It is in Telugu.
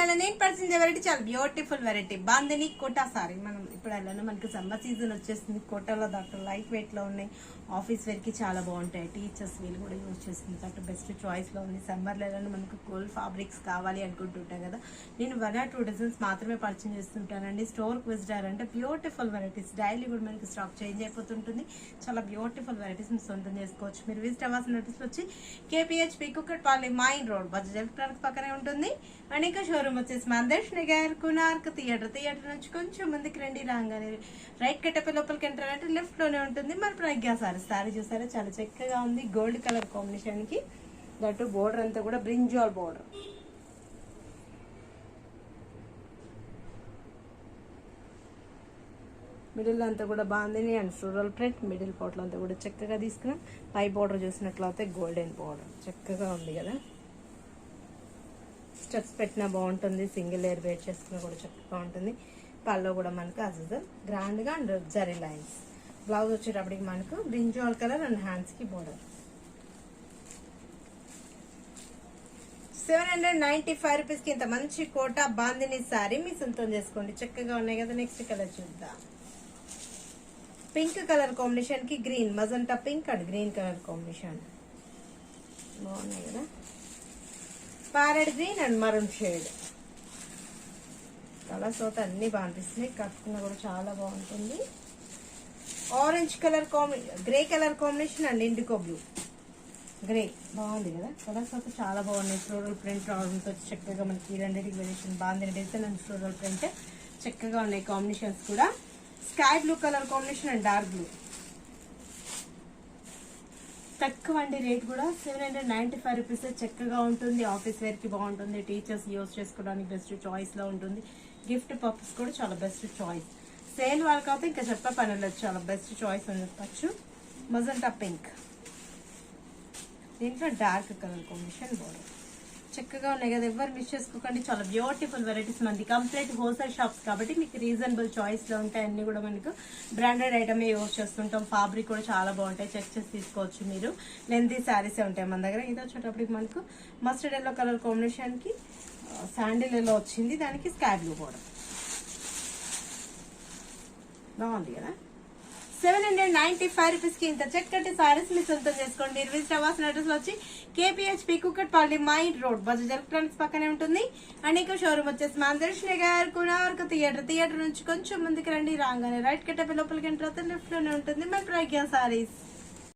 ఇవాళ నేను పరిచయం వెరైటీ చాలా బ్యూటిఫుల్ వెరైటీ బాందిని కోటా సారీ. మనం ఇప్పుడు అలానే మనకి సమ్మర్ సీజన్ వచ్చేస్తుంది. కోటాలో దాంట్లో లైట్ వెయిట్ లో ఉన్నాయి. ఆఫీస్ వేర్ కి చాలా బాగుంటాయి. టీచర్స్ వీళ్ళు కూడా యూజ్ చేస్తుంది. దాంట్లో బెస్ట్ చాయిస్ లో ఉంది. సమ్మర్ లో మనకు కూల్ ఫ్యాబ్రిక్స్ కావాలి అనుకుంటుంటాం కదా, నేను 1 or 2 డజన్స్ మాత్రమే పరిచయం చేస్తుంటానండి. స్టోర్ కి విజిటర్ అంటే బ్యూటిఫుల్ వెరైటీస్ డైలీ కూడా మనకి స్టాక్ చేంజ్ అయిపోతుంటుంది. చాలా బ్యూటిఫుల్ వెరైటీస్ మీరు సొంతం చేసుకోవచ్చు. మీరు విజిట్ అవ్వాల్సిన అడ్రస్ వచ్చి KPHP Kukatpally mine road Bajaj electronics పక్కనే ఉంటుంది. అండ్ ఇంకా షోరూమ్ వచ్చేసి మందేష్ నగర్ కునార్క్ థియేటర్ నుంచి కొంచెం ముందుకు రండి. రాగానే రైట్ కట్టపై లోపలికి ఎంటర్ అంటే లెఫ్ట్ లోనే ఉంటుంది. మరి ప్రజ్ఞా సారీ చూసారా, చాలా చక్కగా ఉంది. గోల్డ్ కలర్ కాంబినేషన్ కి దట్టు బోర్డర్ అంతా కూడా బ్రింజాల్ బోర్డర్. మిడిల్ అంతా కూడా బాగుంది and floral print. Middle part అంతా కూడా చక్కగా తీసుకున్నాం. పై బోర్డర్ చూసినట్లయితే గోల్డెన్ బోర్డర్ చక్కగా ఉంది కదా. స్టెప్స్ పెట్టినా బాగుంటుంది. సింగిల్ లేయర్ వేర్ చేసుకున్నా కూడా చక్కగా ఉంటుంది. పల్లో కూడా మనకు అజల్ గ్రాండ్ గా అండ్ జరీ లైన్స్. బ్లౌజ్ వచ్చేటప్పటికి మనకు బ్రింజాల్ కలర్ అండ్ హ్యాండ్స్ కి బోర్డర్. 795 రూపీస్ కి ఇంత మంచి కోటా బాందిని సారీ మీ సొంతం చేసుకోండి. చక్కగా ఉన్నాయి కదా. నెక్స్ట్ కలర్ చూద్దాం. పింక్ కలర్ కాంబినేషన్ కి green magenta pink and green colour combination బాగున్నాయి కదా. Parrot green and maroon shade colours అయితే అన్ని బాగా అనిపిస్తున్నాయి. కట్టుకున్నా కూడా చాలా బాగుంటుంది. Orange colour grey colour combination and IndiGo blue grey బాగుంది కదా. కలర్స్ అయితే చాలా బాగున్నాయి. ఫ్లోరల్ ప్రింట్ రావడంతో చక్కగా మనకి రెండింటికి వేరియేషన్ బాగుంది. డిజైన్ అండ్ ఫ్లోరల్ ప్రింట్ చక్కగా ఉన్నాయి. కాంబినేషన్స్ కూడా sky blue colour combination and dark blue. తక్కువ అండి రేట్ కూడా 795 రూపీస్. చక్కగా ఉంటుంది. ఆఫీస్ వేర్ కి బాగుంటుంది. టీచర్స్ యూజ్ చేసుకోవడానికి బెస్ట్ చాయిస్ లో ఉంటుంది. గిఫ్ట్ పర్పస్ కూడా చాలా బెస్ట్ చాయిస్. సేల్ వాళ్ళకి అయితే ఇంకా చెప్పే పని లేదు, చాలా బెస్ట్ చాయిస్ అని చెప్పచ్చు. మజంటా పింక్ దీంట్లో డార్క్ కలర్ కాంబినేషన్ బోర్డర్ చక్కగా ఉన్నాయి కదా. ఎవరు మిస్ చేసుకోకండి. చాలా బ్యూటిఫుల్ వెరైటీస్ మంది కంప్లీట్ హోల్సేల్ షాప్స్ కాబట్టి మీకు రీజనబుల్ చాయిస్ లో ఉంటాయి. అన్ని కూడా మనకు బ్రాండెడ్ ఐటమే యూజ్ చేస్తుంటాం. ఫ్యాబ్రిక్ కూడా చాలా బాగుంటాయి. చెక్ చేసి తీసుకోవచ్చు మీరు. లెంతీ శారీస్ ఉంటాయి మన దగ్గర. ఇది వచ్చేటప్పటికి మనకు మస్టర్డ్ ఎల్లో కలర్ కాంబినేషన్ కి శాండిల్ ఎల్లో వచ్చింది. దానికి స్కై బ్లూ బోర్డర్ బాగుంది కదా. 795 రూపీస్ కి ఇంత చక్కటి సారీస్ మీ సొంతం చేసుకోండి. విజిట్ అవ్వాల్సిన అడ్రస్ వచ్చి KPHP Kukatpally mine road Bajaj electronics పక్కనే ఉంటుంది. అండ్ ఇంకా షోరూమ్ వచ్చేసి మందేష్ నగర్ కునార్క్ థియేటర్ నుంచి కొంచెం ముందుకు రండి. రాగానే రైట్ కట్టపై లోపలికి ఎంటర్ అవుతే లెఫ్ట్ లోనే ఉంటుంది. మరి ప్రజ్ఞా సారీస్.